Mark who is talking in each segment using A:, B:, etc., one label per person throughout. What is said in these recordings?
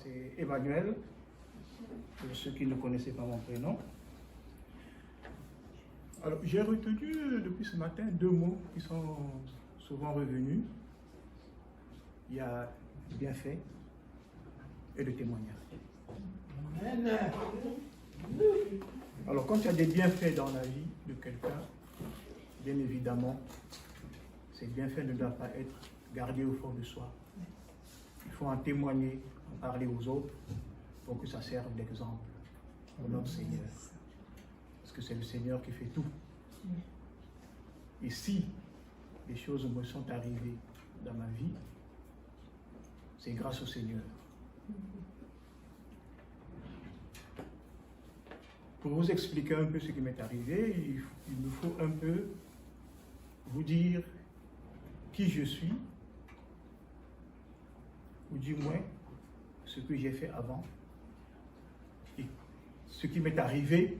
A: c'est Emmanuel, pour ceux qui ne connaissaient pas mon prénom. Alors, j'ai retenu depuis ce matin 2 mots qui sont souvent revenus. Il y a le bienfait et le témoignage. Alors, quand il y a des bienfaits dans la vie de quelqu'un, bien évidemment, ces bienfaits ne doivent pas être gardés au fond de soi. Il faut en témoigner, en parler aux autres, pour que ça serve d'exemple au nom du Seigneur. Parce que c'est le Seigneur qui fait tout. Et si les choses me sont arrivées dans ma vie, c'est grâce au Seigneur. Pour vous expliquer un peu ce qui m'est arrivé, il me faut un peu vous dire qui je suis, ou du moins ce que j'ai fait avant, et ce qui m'est arrivé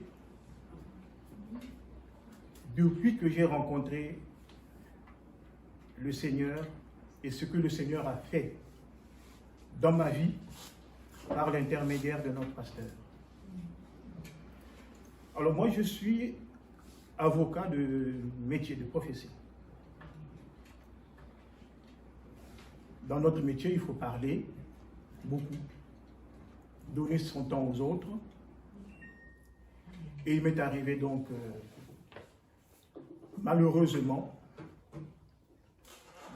A: depuis que j'ai rencontré le Seigneur et ce que le Seigneur a fait dans ma vie par l'intermédiaire de notre pasteur. Alors moi, je suis avocat de métier, de profession. Dans notre métier, il faut parler beaucoup, donner son temps aux autres. Et il m'est arrivé donc, malheureusement,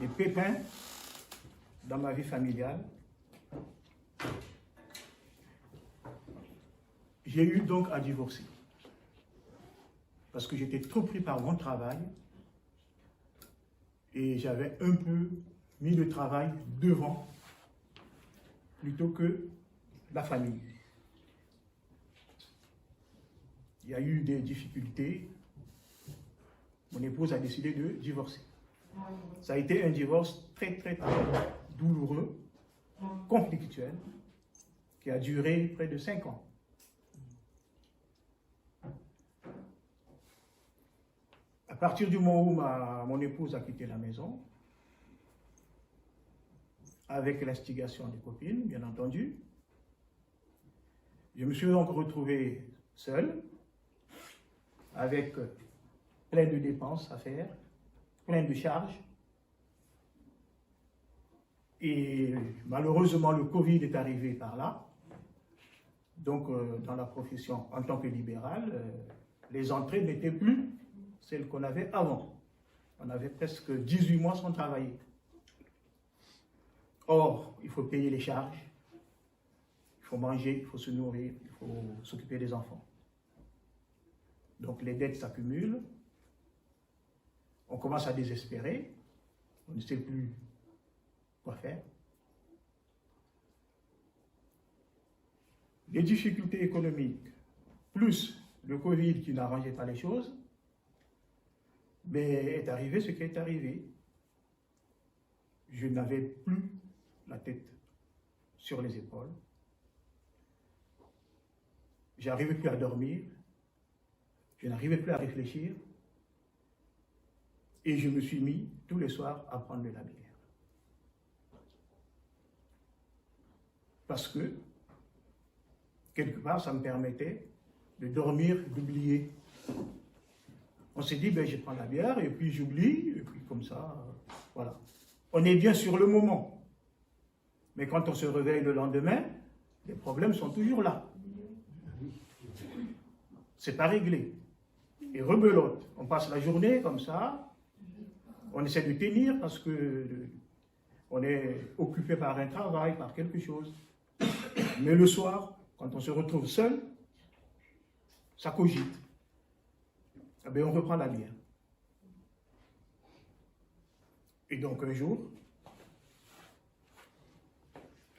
A: des pépins dans ma vie familiale. J'ai eu donc à divorcer. Parce que j'étais trop pris par mon travail et j'avais un peu mis le travail devant plutôt que la famille. Il y a eu des difficultés. Mon épouse a décidé de divorcer. Ça a été un divorce très douloureux, conflictuel, qui a duré près de 5 ans. À partir du moment où mon épouse a quitté la maison, avec l'instigation des copines, bien entendu, je me suis donc retrouvé seul, avec plein de dépenses à faire, plein de charges. Et malheureusement, le Covid est arrivé par là. Donc, dans la profession, en tant que libéral, les entrées n'étaient plus celles qu'on avait avant. On avait presque 18 mois sans travailler. Or, il faut payer les charges, il faut manger, il faut se nourrir, il faut s'occuper des enfants. Donc les dettes s'accumulent, on commence à désespérer, on ne sait plus quoi faire. Les difficultés économiques, plus le Covid qui n'arrangeait pas les choses, mais est arrivé ce qui est arrivé. Je n'avais plus la tête sur les épaules. Je n'arrivais plus à dormir. Je n'arrivais plus à réfléchir. Et je me suis mis tous les soirs à prendre de la bière. Parce que, quelque part, ça me permettait de dormir, d'oublier. On s'est dit, ben, je prends la bière et puis j'oublie, et puis comme ça, voilà. On est bien sur le moment. Mais quand on se réveille le lendemain, les problèmes sont toujours là. C'est pas réglé. Et rebelote. On passe la journée comme ça, on essaie de tenir parce que on est occupé par un travail, par quelque chose. Mais le soir, quand on se retrouve seul, ça cogite. Eh bien, on reprend la bière. Et donc un jour,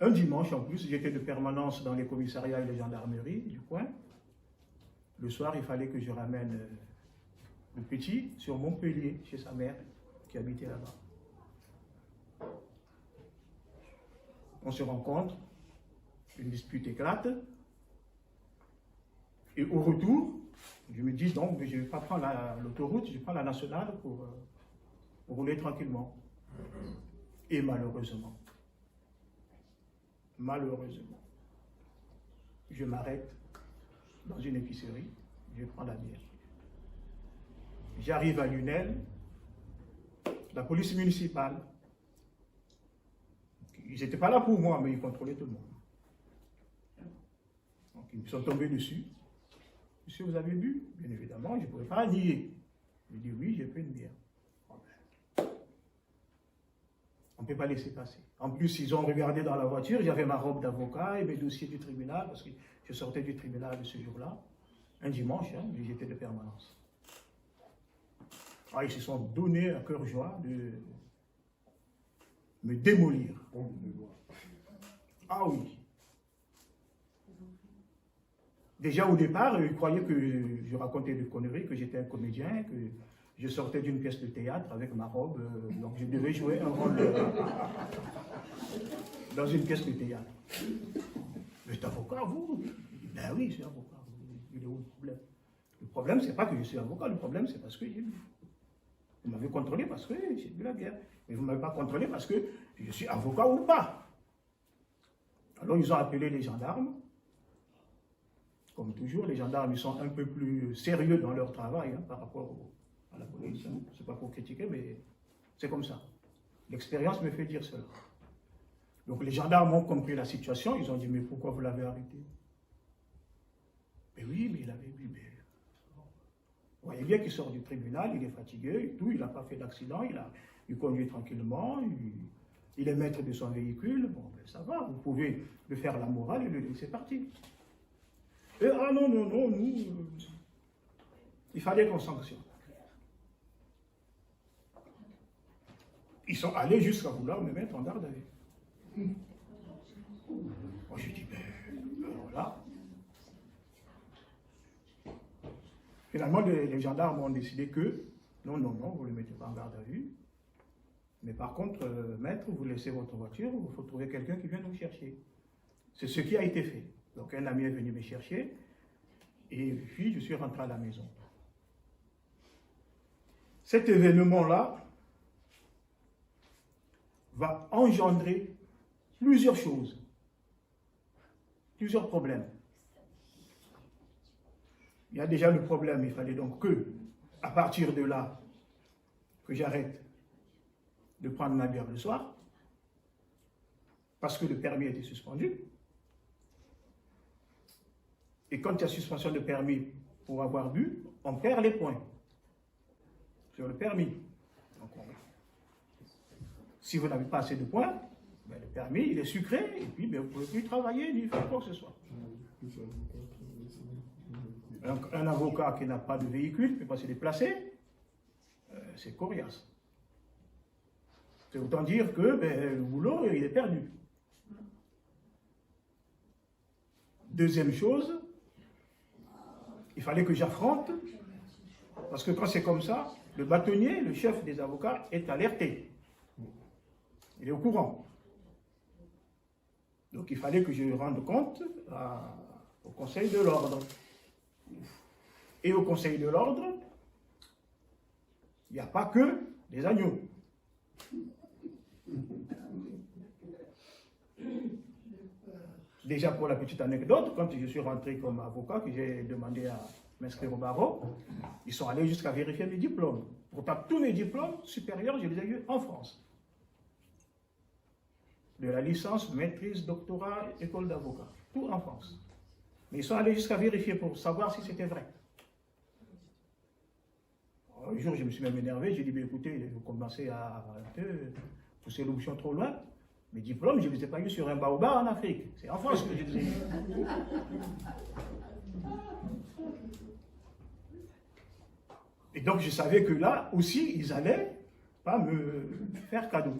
A: un dimanche en plus, j'étais de permanence dans les commissariats et les gendarmeries du coin. Le soir, il fallait que je ramène le petit sur Montpellier, chez sa mère, qui habitait là-bas. On se rencontre, une dispute éclate, et au retour, je me dis donc, je ne vais pas prendre l'autoroute, je prends la nationale pour rouler tranquillement. Et malheureusement, je m'arrête dans une épicerie, je prends la bière. J'arrive à Lunel, la police municipale, ils n'étaient pas là pour moi, mais ils contrôlaient tout le monde. Donc ils me sont tombés dessus. Monsieur, vous avez bu? Bien évidemment, je ne pouvais pas nier. Je dis oui, j'ai pris une bière. On ne peut pas laisser passer. En plus, ils ont regardé dans la voiture, j'avais ma robe d'avocat et mes dossiers du tribunal, parce que je sortais du tribunal de ce jour-là, un dimanche, hein, mais j'étais de permanence. Ah, ils se sont donné à cœur joie de me démolir. Ah oui. Déjà au départ, ils croyaient que je racontais des conneries, que j'étais un comédien, que je sortais d'une pièce de théâtre avec ma robe, donc je devais jouer un rôle dans une pièce de théâtre. Vous êtes avocat, vous? Ben oui, je suis avocat. Il est où le problème? Le problème, c'est pas que je suis avocat, le problème, c'est parce que j'ai bu. Vous m'avez contrôlé parce que j'ai bu la bière. Mais vous ne m'avez pas contrôlé parce que je suis avocat ou pas. Alors ils ont appelé les gendarmes. Comme toujours, les gendarmes ils sont un peu plus sérieux dans leur travail hein, par rapport à la police. Hein. Ce n'est pas pour critiquer, mais c'est comme ça. L'expérience me fait dire cela. Donc les gendarmes ont compris la situation, ils ont dit, mais pourquoi vous l'avez arrêté? Mais oui, mais il avait bu. Mais... Vous voyez bien qu'il sort du tribunal, il est fatigué et tout, il n'a pas fait d'accident, il conduit tranquillement, il est maître de son véhicule, bon, ben ça va, vous pouvez le faire la morale et le laisser partir. Et ah non, nous, il fallait qu'on sanctionne. Ils sont allés jusqu'à vouloir me mettre en garde à vue. Moi je dis, ben, alors là, finalement les gendarmes ont décidé que, non, vous ne le mettez pas en garde à vue, mais par contre, maître, vous laissez votre voiture, il faut trouver quelqu'un qui vienne vous chercher. C'est ce qui a été fait. Donc un ami est venu me chercher, et puis je suis rentré à la maison. Cet événement-là va engendrer plusieurs choses, plusieurs problèmes. Il y a déjà le problème, il fallait donc que, à partir de là, que j'arrête de prendre ma bière le soir, parce que le permis était suspendu. Et quand il y a suspension de permis pour avoir bu, on perd les points sur le permis. Donc si vous n'avez pas assez de points, ben le permis il est sucré et puis ben, vous ne pouvez plus travailler ni faire quoi que ce soit. Donc, un avocat qui n'a pas de véhicule ne peut pas se déplacer, c'est coriace. C'est autant dire que ben, le boulot il est perdu. Deuxième chose, il fallait que j'affronte, parce que quand c'est comme ça, le bâtonnier, le chef des avocats, est alerté. Il est au courant. Donc il fallait que je rende compte au Conseil de l'ordre. Et au Conseil de l'ordre, il n'y a pas que des agneaux. Déjà pour la petite anecdote, quand je suis rentré comme avocat, que j'ai demandé à m'inscrire au barreau, ils sont allés jusqu'à vérifier mes diplômes. Pourtant, tous mes diplômes supérieurs, je les ai eus en France. De la licence, maîtrise, doctorat, école d'avocat. Tout en France. Mais ils sont allés jusqu'à vérifier pour savoir si c'était vrai. Un jour, je me suis même énervé, j'ai dit, mais écoutez, vous commencez à pousser le bouchon trop loin. Mes diplômes, je ne les ai pas eus sur un baobab en Afrique. C'est en France que je les ai eus. Et donc, je savais que là aussi, ils n'allaient pas me faire cadeau.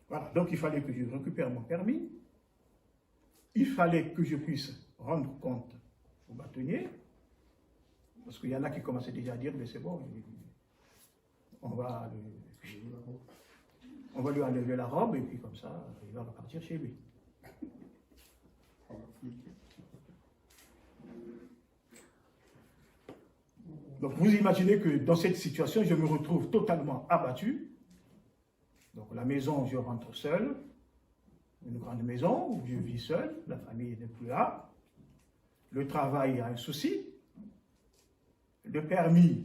A: Voilà, donc il fallait que je récupère mon permis. Il fallait que je puisse rendre compte au bâtonnier. Parce qu'il y en a qui commençaient déjà à dire, mais c'est bon, on va lui enlever la robe et puis comme ça, il va repartir chez lui. Donc vous imaginez que dans cette situation, je me retrouve totalement abattu. Donc la maison, je rentre seul. une grande maison où je vis seul, la famille n'est plus là. Le travail a un souci. Le permis,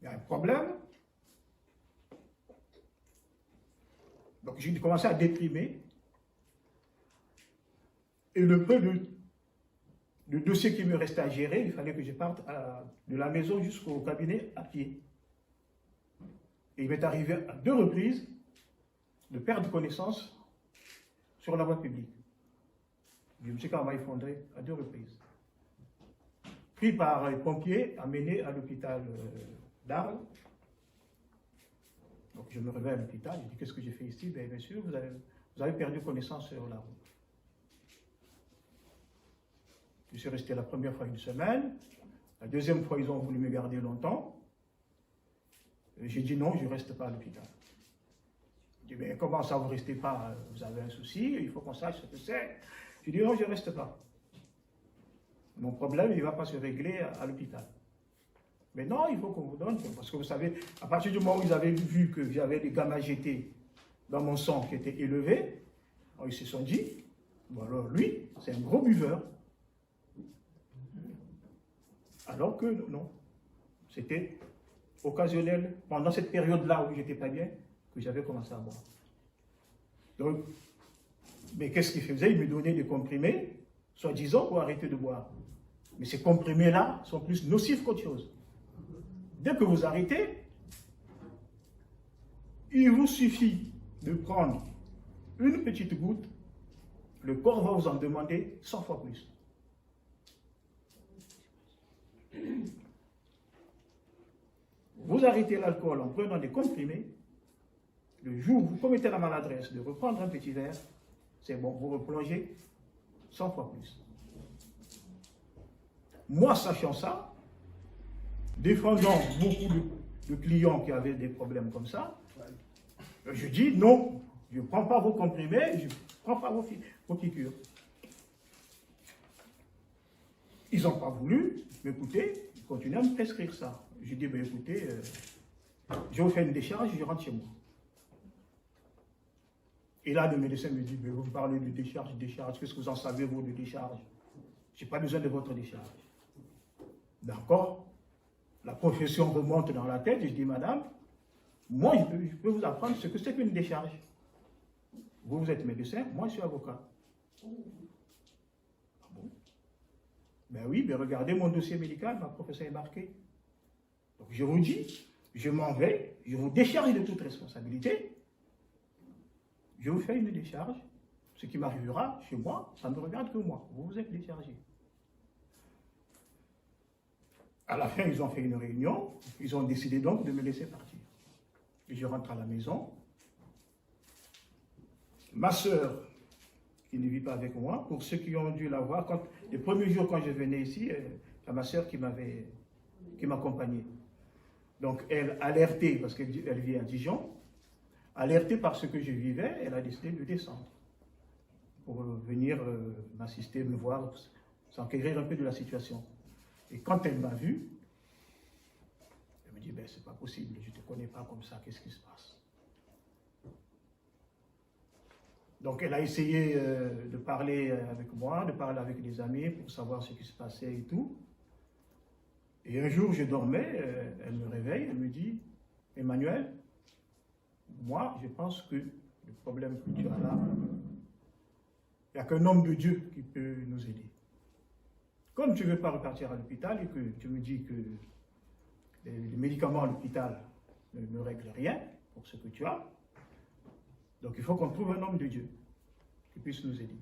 A: il y a un problème. Donc j'ai commencé à déprimer. Et le peu de dossier qui me restait à gérer, il fallait que je parte de la maison jusqu'au cabinet à pied. Et il m'est arrivé à 2 reprises de perdre connaissance sur la voie publique. Je me suis quand même effondré à 2 reprises. Pris par les pompiers, amené à l'hôpital d'Arles. Donc je me réveille à l'hôpital, je dis qu'est-ce que j'ai fait ici? Bien sûr, vous avez perdu connaissance sur la route. Je suis resté la première fois 1 semaine. La deuxième fois, ils ont voulu me garder longtemps. J'ai dit non, je ne reste pas à l'hôpital. Je dis, mais comment ça, vous ne restez pas? Vous avez un souci, il faut qu'on sache ce que c'est. Je dis non, je ne reste pas. Mon problème, il ne va pas se régler à l'hôpital. Mais non, il faut qu'on vous donne, parce que vous savez, à partir du moment où ils avaient vu que j'avais des gamma-GT dans mon sang qui étaient élevés, ils se sont dit, bon alors lui, c'est un gros buveur. Alors que non, c'était occasionnel, pendant cette période-là où j'étais pas bien, que j'avais commencé à boire. Donc, mais qu'est-ce qu'il faisait? Il me donnait des comprimés, soi-disant pour arrêter de boire. Mais ces comprimés-là sont plus nocifs qu'autre chose. Dès que vous arrêtez, il vous suffit de prendre une petite goutte, le corps va vous en demander 100 fois plus. Vous arrêtez l'alcool en prenant des comprimés, le jour où vous commettez la maladresse de reprendre un petit verre, c'est bon, vous replongez 100 fois plus. Moi, sachant ça, défendant beaucoup de clients qui avaient des problèmes comme ça, je dis non, je ne prends pas vos comprimés, je ne prends pas vos piqûres. Ils n'ont pas voulu m'écouter, ils continuent à me prescrire ça. Je dis, ben écoutez, je vous fais une décharge, je rentre chez moi. Et là, le médecin me dit, ben vous me parlez de décharge, qu'est-ce que vous en savez, vous, de décharge? Je n'ai pas besoin de votre décharge. D'accord? La profession remonte dans la tête, et je dis, madame, moi, je peux vous apprendre ce que c'est qu'une décharge. Vous êtes médecin, moi, je suis avocat. Ah bon? Ben oui, mais regardez mon dossier médical, ma profession est marquée. Donc je vous dis, je m'en vais, je vous décharge de toute responsabilité, je vous fais une décharge, ce qui m'arrivera chez moi, ça ne me regarde que moi, vous êtes déchargé. À la fin, ils ont fait une réunion, ils ont décidé donc de me laisser partir. Et je rentre à la maison. Ma sœur, qui ne vit pas avec moi, pour ceux qui ont dû la voir, les premiers jours quand je venais ici, c'est ma sœur qui m'accompagnait. Donc elle, alertée, parce qu'elle vit à Dijon, alertée par ce que je vivais, elle a décidé de descendre pour venir m'assister, me voir, s'enquérir un peu de la situation. Et quand elle m'a vu, elle me dit, ben c'est pas possible, je ne te connais pas comme ça, qu'est-ce qui se passe? Donc elle a essayé de parler avec moi, de parler avec des amis pour savoir ce qui se passait et tout. Et un jour, je dormais, elle me réveille, elle me dit, Emmanuel, moi, je pense que le problème que tu as là, il n'y a qu'un homme de Dieu qui peut nous aider. Comme tu ne veux pas repartir à l'hôpital et que tu me dis que les médicaments à l'hôpital ne règlent rien pour ce que tu as, donc il faut qu'on trouve un homme de Dieu qui puisse nous aider,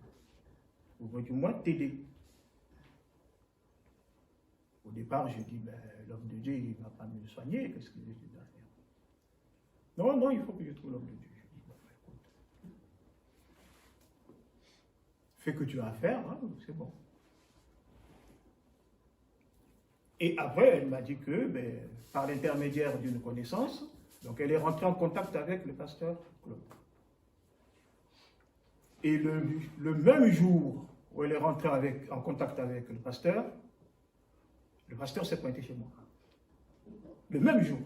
A: ou du moins t'aider. Au départ, je dis, ben, l'homme de Dieu, il ne va pas me soigner, qu'est-ce que je dois faire? Non, non, il faut que je trouve l'homme de Dieu. Je dis, bon, écoute, fais que tu as à faire, hein, c'est bon. Et après, elle m'a dit que, ben, par l'intermédiaire d'une connaissance, donc elle est rentrée en contact avec le pasteur Claude. Et le même jour où elle est rentrée en contact avec le pasteur s'est pointé chez moi. Le même jour.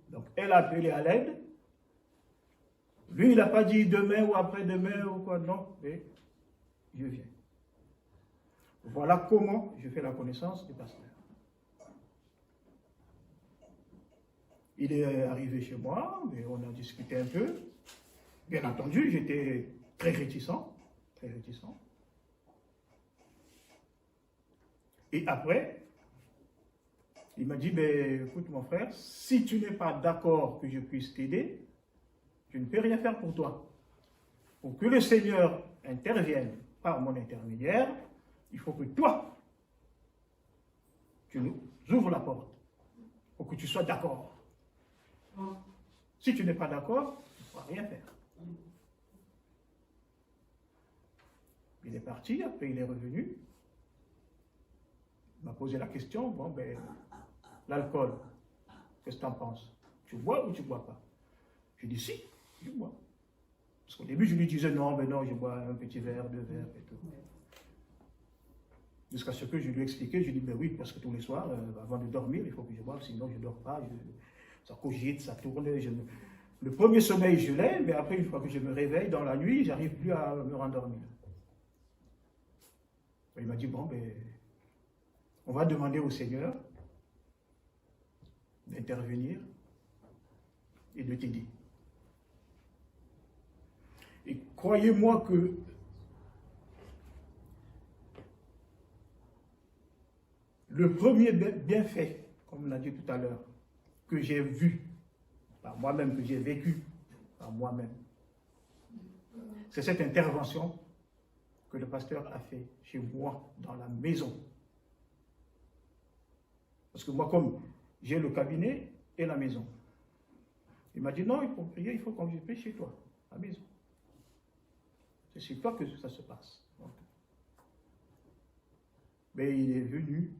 A: Donc elle a appelé à l'aide. Lui, il n'a pas dit demain ou après-demain ou quoi, non, mais je viens. Voilà comment je fais la connaissance du pasteur. Il est arrivé chez moi, mais on a discuté un peu. Bien entendu, j'étais très réticent, très réticent. Et après, il m'a dit, ben, écoute mon frère, si tu n'es pas d'accord que je puisse t'aider, je ne peux rien faire pour toi. Pour que le Seigneur intervienne par mon intermédiaire, il faut que toi, tu nous ouvres la porte, pour que tu sois d'accord. Si tu n'es pas d'accord, tu ne pourras rien faire. Il est parti, après il est revenu. Il m'a posé la question, bon ben, l'alcool, qu'est-ce que tu en penses? Tu bois ou tu ne bois pas? Je dis si, je bois. Parce qu'au début, je lui disais non, mais non, je bois un petit verre, 2 verres et tout. Jusqu'à ce que je lui ai expliqué, je lui ai dit, ben oui, parce que tous les soirs, avant de dormir, il faut que je boive, sinon je ne dors pas, ça cogite, ça tourne. Le premier sommeil, je l'ai, mais après, une fois que je me réveille dans la nuit, je n'arrive plus à me rendormir. Il m'a dit, bon, ben, on va demander au Seigneur d'intervenir et de t'aider. Et croyez-moi que le premier bienfait, comme on l'a dit tout à l'heure, que j'ai vu par moi-même, que j'ai vécu par moi-même, c'est cette intervention que le pasteur a fait chez moi, dans la maison. Parce que moi, comme j'ai le cabinet et la maison, il m'a dit non, il faut prier, il faut qu'on prie chez toi, à la maison. C'est chez toi que ça se passe. Donc, mais il est venu.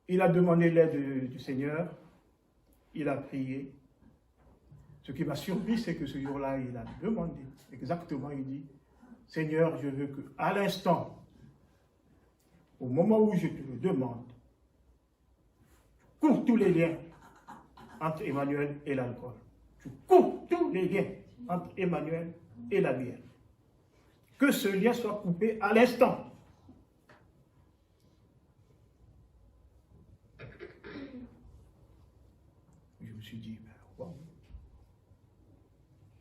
A: Il a demandé l'aide du Seigneur. Il a prié. Ce qui m'a surpris, c'est que ce jour-là, il a demandé. Exactement, il dit, Seigneur, je veux que, à l'instant, au moment où je te le demande, tu coupes tous les liens entre Emmanuel et l'alcool. Tu coupes tous les liens entre Emmanuel et la bière. Que ce lien soit coupé à l'instant. Je me suis dit, ben, wow.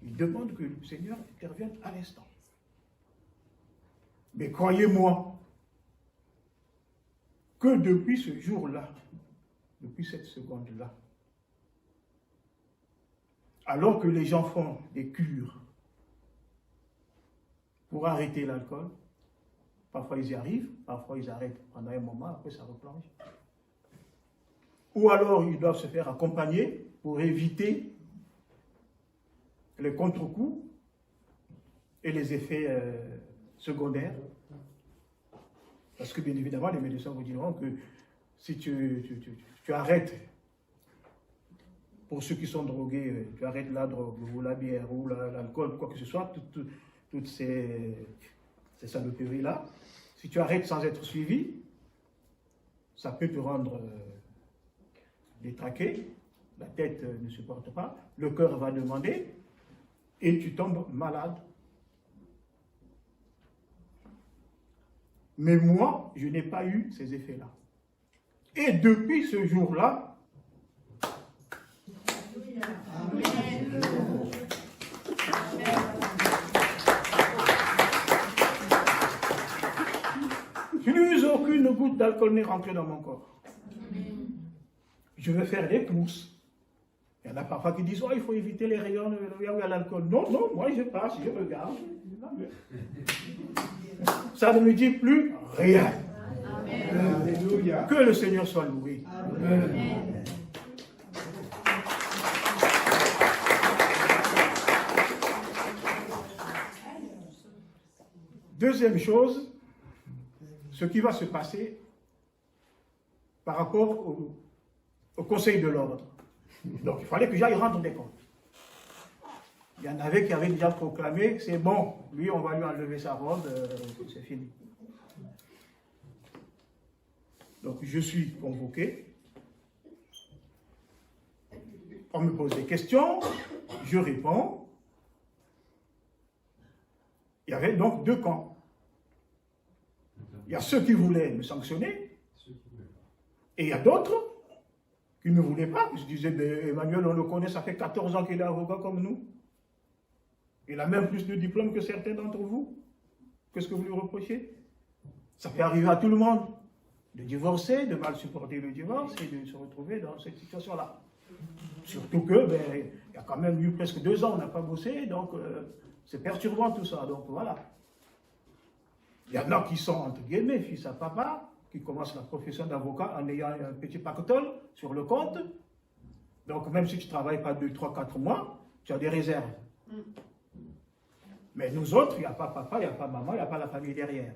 A: Il demande que le Seigneur intervienne à l'instant. Mais croyez-moi que depuis ce jour-là, depuis cette seconde-là, alors que les gens font des cures pour arrêter l'alcool, parfois ils y arrivent, parfois ils arrêtent pendant un moment, après ça replonge. Ou alors ils doivent se faire accompagner pour éviter les contre-coups et les effets secondaires. Parce que bien évidemment, les médecins vous diront que si tu arrêtes, pour ceux qui sont drogués, tu arrêtes la drogue ou la bière ou l'alcool, quoi que ce soit, toutes ces saloperies-là, si tu arrêtes sans être suivi, ça peut te rendre détraqué, la tête ne supporte pas, le cœur va demander et tu tombes malade. Mais moi, je n'ai pas eu ces effets-là. Et depuis ce jour-là, plus aucune goutte d'alcool n'est rentrée dans mon corps. Je veux faire des courses. Il y en a parfois qui disent, oh, il faut éviter les rayons où il y a l'alcool. Non, non, moi je passe, je regarde. Ça ne me dit plus rien. Amen. Que le Seigneur soit loué. Amen. Deuxième chose, ce qui va se passer par rapport au Conseil de l'ordre. Donc il fallait que j'aille rendre des comptes. Il y en avait qui avaient déjà proclamé, c'est bon, lui on va lui enlever sa robe, c'est fini. Donc je suis convoqué. On me pose des questions, je réponds. Il y avait donc deux camps. Il y a ceux qui voulaient me sanctionner, et il y a d'autres qui ne voulaient pas. Je disais, Emmanuel, on le connaît, ça fait 14 ans qu'il est avocat comme nous. Il a même plus de diplômes que certains d'entre vous. Qu'est-ce que vous lui reprochez? Ça peut arriver à tout le monde de divorcer, de mal supporter le divorce et de se retrouver dans cette situation-là. Surtout que, il y a quand même eu presque 2 ans, on n'a pas bossé, donc c'est perturbant tout ça. Donc voilà. Il y en a qui sont, entre guillemets, fils à papa, qui commencent la profession d'avocat en ayant un petit pactole sur le compte. Donc même si tu ne travailles pas 2, 3, 4 mois, tu as des réserves. Mais nous autres, il n'y a pas papa, il n'y a pas maman, il n'y a pas la famille derrière.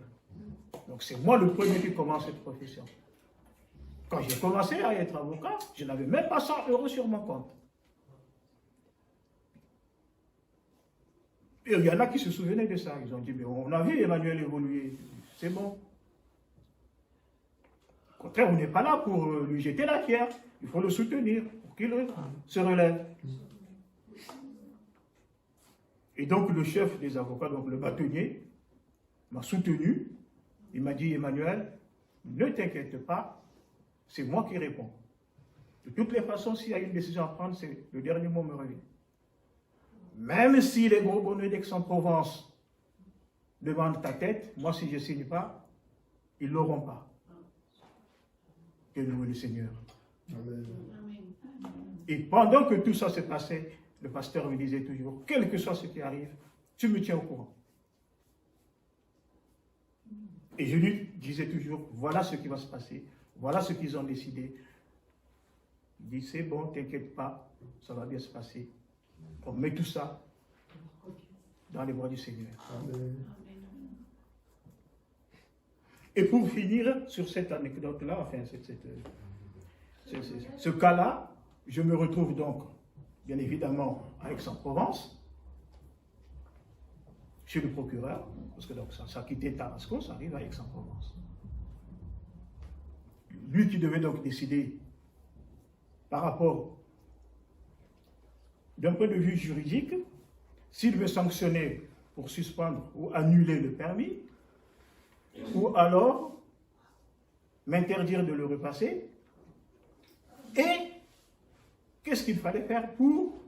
A: Donc c'est moi le premier qui commence cette profession. Quand j'ai commencé à être avocat, je n'avais même pas 100 € sur mon compte. Et il y en a qui se souvenaient de ça. Ils ont dit, mais on a vu Emmanuel évoluer. C'est bon. Au contraire, on n'est pas là pour lui jeter la pierre. Il faut le soutenir pour qu'il se relève. Et donc le chef des avocats, donc le bâtonnier, m'a soutenu. Il m'a dit, Emmanuel, ne t'inquiète pas, c'est moi qui réponds. De toutes les façons, s'il y a une décision à prendre, c'est le dernier mot me revient. Même si les gros bonnets d'Aix-en-Provence demandent ta tête, moi si je ne signe pas, ils ne l'auront pas. Que louer le Seigneur. Amen. Et pendant que tout ça se passait, le pasteur me disait toujours, quel que soit ce qui arrive, tu me tiens au courant. Et je lui disais toujours, voilà ce qui va se passer, voilà ce qu'ils ont décidé. Il dit, c'est bon, t'inquiète pas, ça va bien se passer. On met tout ça dans les bras du Seigneur. Amen. Et pour finir sur cette anecdote-là, enfin, ce cas-là, je me retrouve donc, bien évidemment, à Aix-en-Provence, chez le procureur, parce que donc ça a quitté Tarascon, ça arrive à Aix-en-Provence. Lui qui devait donc décider par rapport, d'un point de vue juridique, s'il veut sanctionner pour suspendre ou annuler le permis, ou alors m'interdire de le repasser, et qu'est-ce qu'il fallait faire pour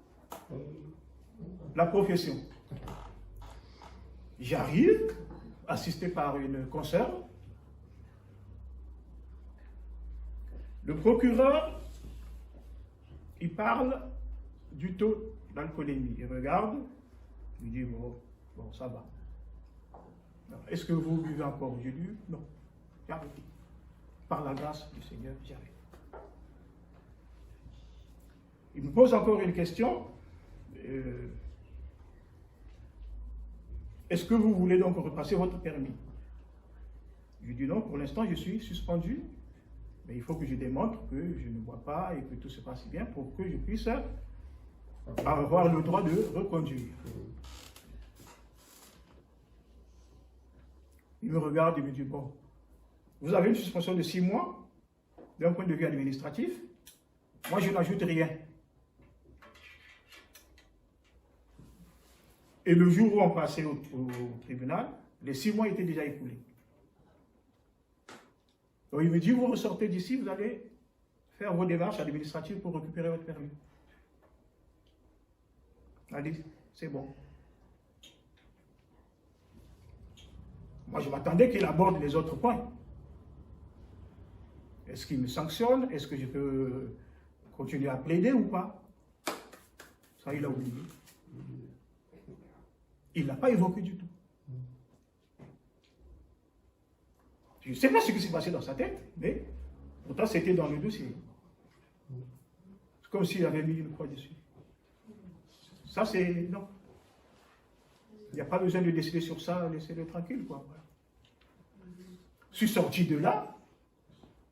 A: la profession. J'arrive, assisté par une consoeur. Le procureur, il parle du taux d'alcoolémie. Il regarde, il dit, bon, ça va. Est-ce que vous buvez encore? Je dis, non, j'ai arrêté. Par la grâce du Seigneur, j'ai arrêté. Il me pose encore une question. Est-ce que vous voulez donc repasser votre permis? Je dis non, pour l'instant je suis suspendu, mais il faut que je démontre que je ne bois pas et que tout se passe bien pour que je puisse avoir le droit de reconduire. Il me regarde et me dit, bon, vous avez une suspension de 6 mois, d'un point de vue administratif, moi je n'ajoute rien. Et le jour où on passait au tribunal, les 6 mois étaient déjà écoulés. Donc il me dit, vous ressortez d'ici, vous allez faire vos démarches administratives pour récupérer votre permis. Allez, c'est bon. Moi, je m'attendais qu'il aborde les autres points. Est-ce qu'il me sanctionne? Est-ce que je peux continuer à plaider ou pas? Ça, il a oublié. Il ne l'a pas évoqué du tout. Je ne sais pas ce qui s'est passé dans sa tête, mais pourtant c'était dans le dossier. C'est comme s'il avait mis une croix dessus. Ça, c'est... non. Il n'y a pas besoin de décider sur ça, laissez-le tranquille, quoi. Je suis sorti de là,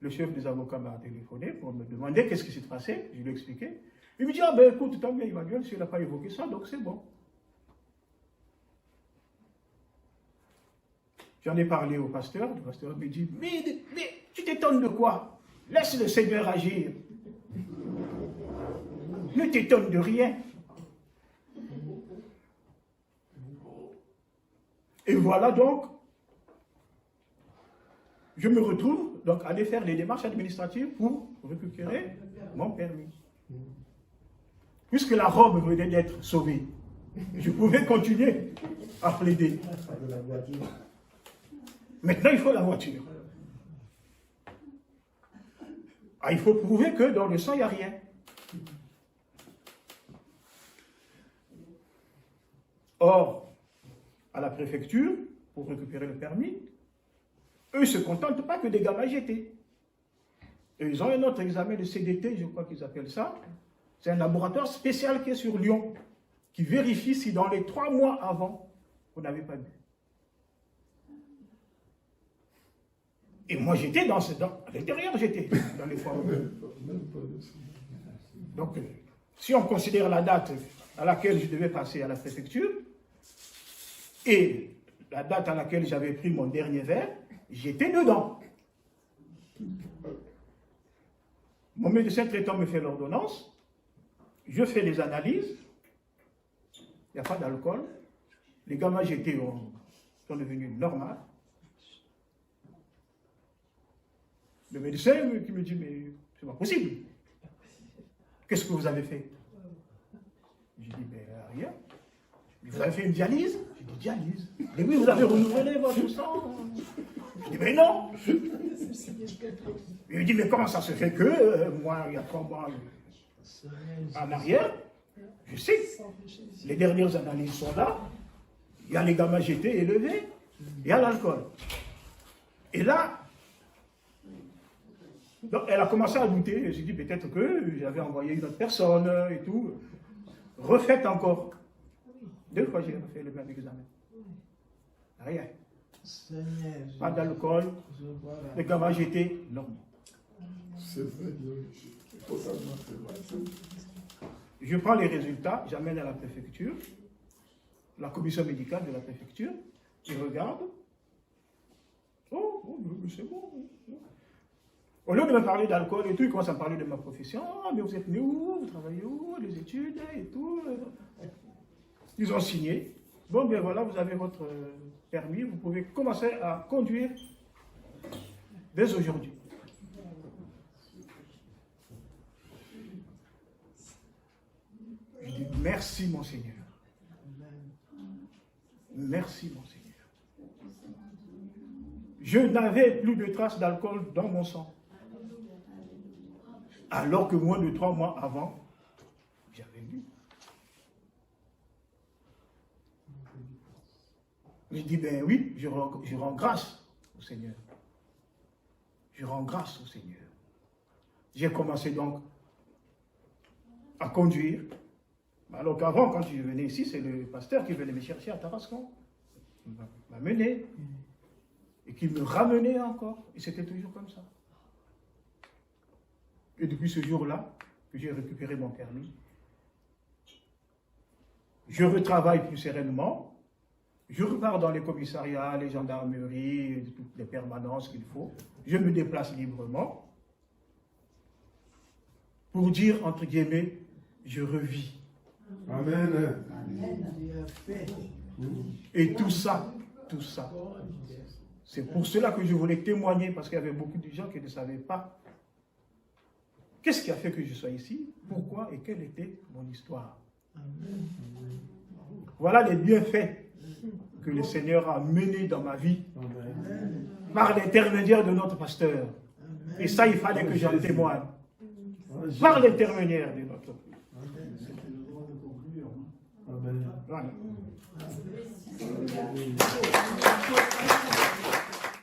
A: le chef des avocats m'a téléphoné pour me demander qu'est-ce qui s'est passé, je lui ai expliqué. Il me dit, ah ben écoute, tant bien Emmanuel, s'il n'a pas évoqué ça, donc c'est bon. J'en ai parlé au pasteur, le pasteur me dit, mais tu t'étonnes de quoi? Laisse le Seigneur agir. Ne t'étonne de rien. Et voilà donc, je me retrouve donc à aller faire les démarches administratives pour récupérer mon permis. Puisque la robe venait d'être sauvée, je pouvais continuer à plaider. Maintenant, il faut la voiture. Ah, il faut prouver que dans le sang, il n'y a rien. Or, à la préfecture, pour récupérer le permis, eux ne se contentent pas que des gamins jetés. Et ils ont un autre examen de CDT, je crois qu'ils appellent ça. C'est un laboratoire spécial qui est sur Lyon, qui vérifie si dans les 3 mois avant, vous n'avez pas bu. Et moi, j'étais à l'intérieur, j'étais dans les 3 mois. Donc, si on considère la date à laquelle je devais passer à la préfecture, et la date à laquelle j'avais pris mon dernier verre, j'étais dedans. Mon médecin traitant me fait l'ordonnance, je fais les analyses, il n'y a pas d'alcool, les gamins jetés sont devenus normaux. Le médecin qui me dit, mais c'est pas possible. Qu'est-ce que vous avez fait? Je dis, mais rien. Vous avez fait une dialyse? Je dis, dialyse. Mais oui, vous avez renouvelé votre sang. Je dis, mais non. Il me dit, mais comment ça se fait que, moi, il y a 3 mois en arrière, je sais, les dernières analyses sont là, il y a les gamma GT élevés, il y a l'alcool. Et là, donc elle a commencé à douter, j'ai dit peut-être que j'avais envoyé une autre personne et tout. Refaites encore. 2 fois j'ai refait le même examen. Rien. Pas d'alcool, les gamma GT, non. Je prends les résultats, j'amène à la préfecture, la commission médicale de la préfecture, ils regardent. Oh, c'est bon. Au lieu de me parler d'alcool et tout, ils commencent à me parler de ma profession. Ah, mais vous êtes né où? Vous travaillez où? Les études et tout. Ils ont signé. Bon, ben voilà, vous avez votre permis, vous pouvez commencer à conduire dès aujourd'hui. Je dis merci, mon Seigneur. Merci, mon Seigneur. Je n'avais plus de traces d'alcool dans mon sang. Alors que moins de 3 mois avant, j'avais bu. Je dis, ben oui, je rends grâce au Seigneur. Je rends grâce au Seigneur. J'ai commencé donc à conduire. Alors qu'avant, quand je venais ici, c'est le pasteur qui venait me chercher à Tarascon. Il m'a mené. Et qui me ramenait encore. Et c'était toujours comme ça. Et depuis ce jour-là, que j'ai récupéré mon permis, je retravaille plus sereinement. Je repars dans les commissariats, les gendarmeries, toutes les permanences qu'il faut. Je me déplace librement pour dire, entre guillemets, je revis.
B: Amen.
A: Et tout ça, c'est pour cela que je voulais témoigner, parce qu'il y avait beaucoup de gens qui ne savaient pas qu'est-ce qui a fait que je sois ici, pourquoi et quelle était mon histoire. Voilà les bienfaits que le Seigneur a menés dans ma vie par l'intermédiaire de notre pasteur. Et ça, il fallait que j'en témoigne. Par l'intermédiaire de notre pasteur. Voilà.